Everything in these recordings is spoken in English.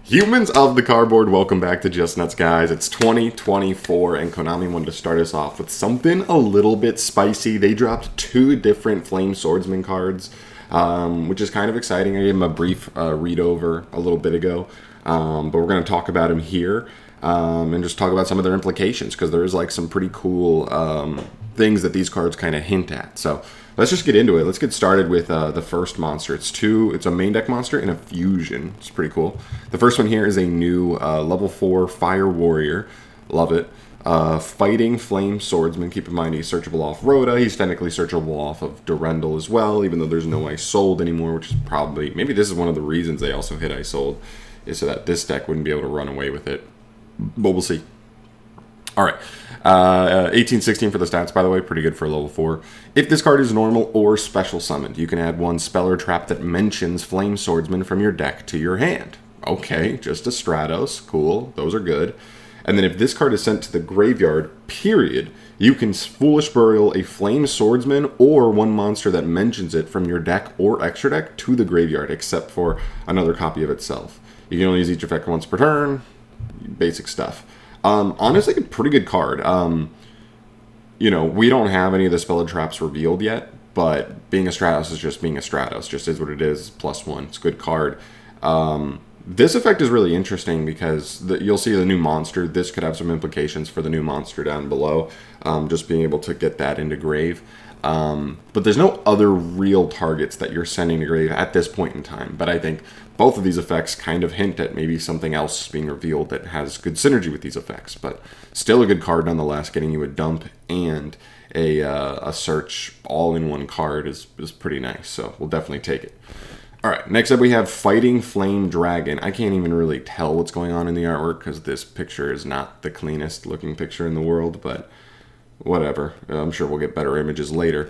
Humans of the cardboard, welcome back to Just Nuts, guys. It's 2024, and Konami wanted to start us off with something a little bit spicy. They dropped 2 different Flame Swordsman cards, which is kind of exciting. I gave them a brief read over a little bit ago, but we're going to talk about them here and just talk about some of their implications, because there is like some pretty cool things that these cards kind of hint at. So let's just get into it. Let's get started with the first monster. It's a main deck monster and a fusion. It's pretty cool. The first one here is a new level 4 Fire Warrior. Love it. Fighting Flame Swordsman. Keep in mind he's searchable off Rhoda. He's technically searchable off of Durendal as well, even though there's no Ice Sold anymore, which is probably, maybe this is one of the reasons they also hit Ice Sold, is so that this deck wouldn't be able to run away with it. But we'll see. All right, 1816 for the stats, by the way, pretty good for a level 4. If this card is normal or special summoned, you can add 1 spell or trap that mentions Flame Swordsman from your deck to your hand. Okay, just a Stratos, cool, those are good. And then if this card is sent to the graveyard, period, you can Foolish Burial a Flame Swordsman or 1 monster that mentions it from your deck or extra deck to the graveyard, except for another copy of itself. You can only use each effect once per turn, basic stuff. Honestly, a pretty good card. You know, we don't have any of the spell and traps revealed yet, but being a Stratos is just being a Stratos. Just is what it is, +1. It's a good card. This effect is really interesting because you'll see the new monster. This could have some implications for the new monster down below, just being able to get that into grave. But there's no other real targets that you're sending to grave at this point in time. But I think both of these effects kind of hint at maybe something else being revealed that has good synergy with these effects. But still a good card nonetheless. Getting you a dump and a search all in one card is pretty nice. So we'll definitely take it. All right, next up we have Fighting Flame Dragon. I can't even really tell what's going on in the artwork because this picture is not the cleanest looking picture in the world, but whatever. I'm sure we'll get better images later.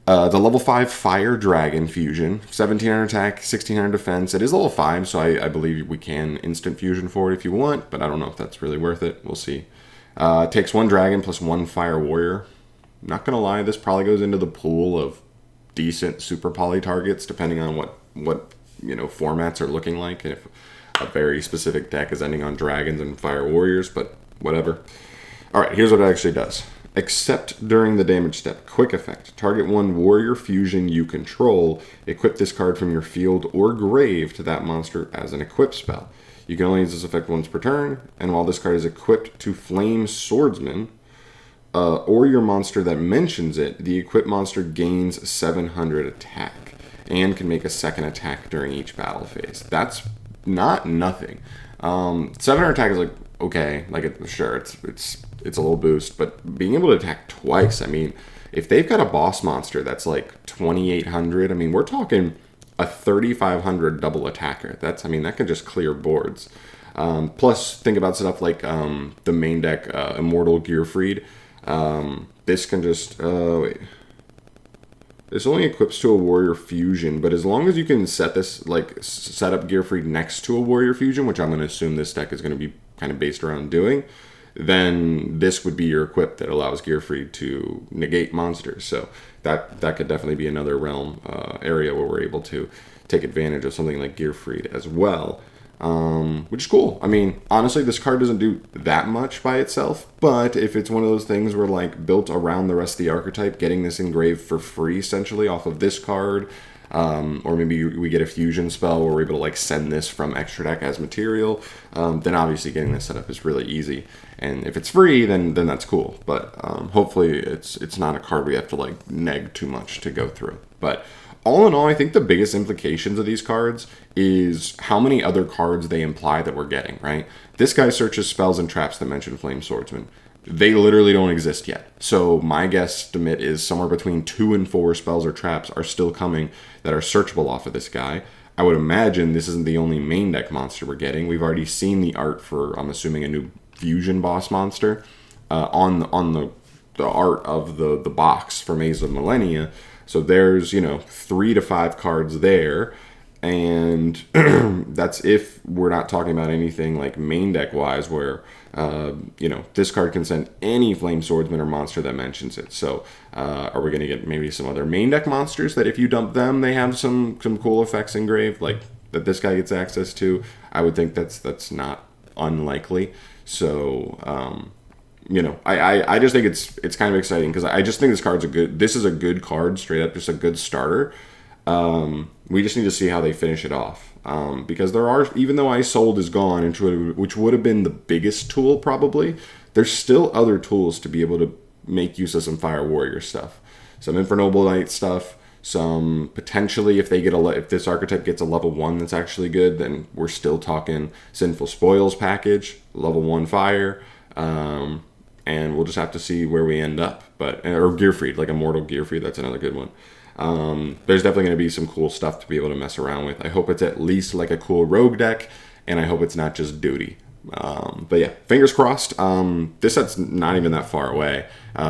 The level 5 Fire Dragon fusion, 1700 attack, 1600 defense. It is level 5, so I believe we can instant fusion for it if you want, but I don't know if that's really worth it. We'll see. Takes 1 dragon plus 1 Fire Warrior. Not gonna lie, this probably goes into the pool of decent super poly targets, depending on what formats are looking like, and if a very specific deck is ending on dragons and Fire Warriors, but whatever. All right, here's what it actually does. Except during the damage step, quick effect. Target 1 warrior fusion you control. Equip this card from your field or grave to that monster as an equip spell. You can only use this effect once per turn, and while this card is equipped to Flame Swordsman, or your monster that mentions it, the equipped monster gains 700 attack, and can make a second attack during each battle phase. That's not nothing. 700 attack is like, okay, like sure, it's a little boost, but being able to attack twice, I mean, if they've got a boss monster that's like 2800, I mean, we're talking a 3500 double attacker. That can just clear boards. Plus, think about stuff like the main deck, Immortal Gearfried. This can just, wait. This only equips to a Warrior Fusion, but as long as you can set up Gearfried next to a Warrior Fusion, which I'm going to assume this deck is going to be kind of based around doing, then this would be your equip that allows Gearfried to negate monsters. So that could definitely be another realm area where we're able to take advantage of something like Gearfried as well, which is cool. I mean, honestly, this card doesn't do that much by itself, but if it's one of those things where like built around the rest of the archetype, getting this engraved for free essentially off of this card, or maybe we get a fusion spell where we're able to like send this from extra deck as material, then obviously getting this set up is really easy. And if it's free, then that's cool. But hopefully it's not a card we have to like neg too much to go through. But all in all, I think the biggest implications of these cards is how many other cards they imply that we're getting, right? This guy searches spells and traps that mention Flame Swordsman. They literally don't exist yet. So my guesstimate is somewhere between 2 and 4 spells or traps are still coming that are searchable off of this guy. I would imagine this isn't the only main deck monster we're getting. We've already seen the art for, I'm assuming, a new fusion boss monster on the art of the box for Maze of Millennia. So there's, 3 to 5 cards there. And that's if we're not talking about anything like main deck wise where, this card can send any Flame Swordsman or monster that mentions it. So are we going to get maybe some other main deck monsters that if you dump them, they have some cool effects engraved? Like, that this guy gets access to. I would think that's not unlikely. So, you know, I just think it's kind of exciting because I just think this is a good card, straight up, just a good starter. We just need to see how they finish it off. Because there are, even though Ice Sold is gone, which would have been the biggest tool probably, there's still other tools to be able to make use of some Fire Warrior stuff. Some Infernoble Knight stuff, some potentially if this archetype gets a level 1 that's actually good, then we're still talking Sinful Spoils package, level 1 fire, and we'll just have to see where we end up. Or Gearfried, like Immortal Gearfried, that's another good one. There's definitely going to be some cool stuff to be able to mess around with. I hope it's at least like a cool rogue deck, and I hope it's not just duty. But yeah, fingers crossed. This set's not even that far away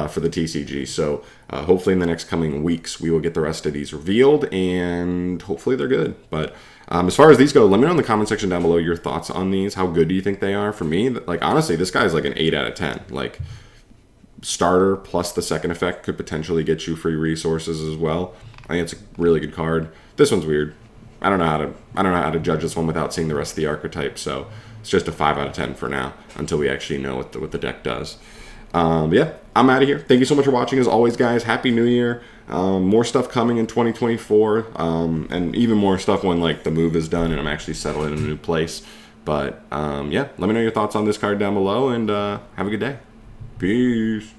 for the TCG, so hopefully in the next coming weeks we will get the rest of these revealed, and hopefully they're good. But as far as these go, let me know in the comment section down below your thoughts on these. How good do you think they are? For me, like honestly, this guy's like an 8 out of 10. Like starter plus the second effect could potentially get you free resources as well. I think it's a really good card. This one's weird. I don't know how to judge this one without seeing the rest of the archetype, so it's just a 5 out of 10 for now until we actually know what the deck does. Yeah, I'm out of here. Thank you so much for watching. As always, guys, Happy New Year. More stuff coming in 2024, and even more stuff when like the move is done and I'm actually settled in a new place. But yeah, let me know your thoughts on this card down below, and have a good day. Peace.